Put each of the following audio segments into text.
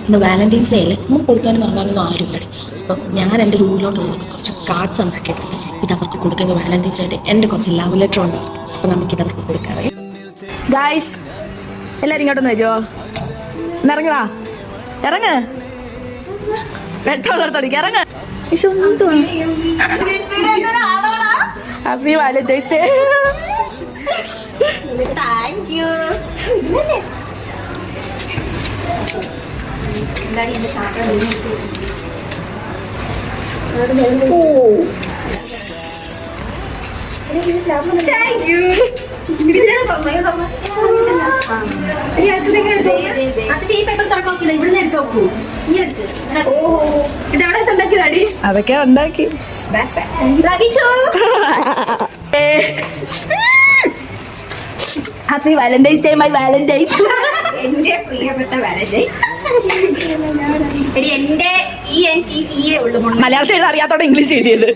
ഇന്ന് വാലന്റൈൻസ് ഡേയിൽ നമുക്ക് കൊടുക്കാനും വാങ്ങാനൊന്നും ആരുമില്ല. അപ്പം ഞാൻ എൻ്റെ റൂമിലോട്ടുള്ള കുറച്ച് കാർഡ്സ് ഉണ്ടാക്കിയിട്ടുണ്ട്. ഇത് അവർക്ക് കൊടുക്കുന്ന വാലന്റൈൻസ് ഡേ എൻ്റെ കുറച്ച് ലവ് ലെറ്റർ ഉണ്ട്. അപ്പം നമുക്കിത് അവർക്ക് കൊടുക്കാറ്. ഗായ്സ് എല്ലാവരും ഇങ്ങോട്ടൊന്ന് വരുമോ? ഇറങ്ങാ ഇറങ്ങ് പെട്രോളെടുത്തോടിക്ക് ഇറങ്ങ്. Happy valentine's day. Thank you. അതൊക്കെ ഉണ്ടാക്കി. Happy valentine's day my valentine. എന്റെ പ്രിയപ്പെട്ട വാലന്റൈൻ. എന്റെ മലയാളത്തിൽ എഴുതാൻ അറിയാത്തോടെ ഇംഗ്ലീഷ് എഴുതിയത്.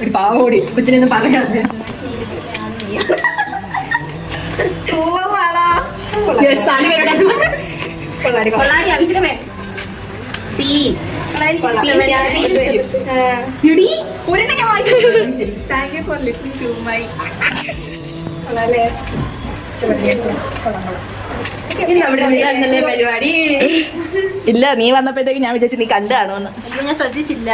ഒരു പാവോടി കൊച്ചിനൊന്നും പറയാതെ thank you for listening to my. പരിപാടി ഇല്ല, നീ വന്നപ്പോഴത്തേക്ക് ഞാൻ വിചാരിച്ചു നീ കണ്ടു കാണുമെന്ന്. ഞാൻ ശ്രദ്ധിച്ചില്ല.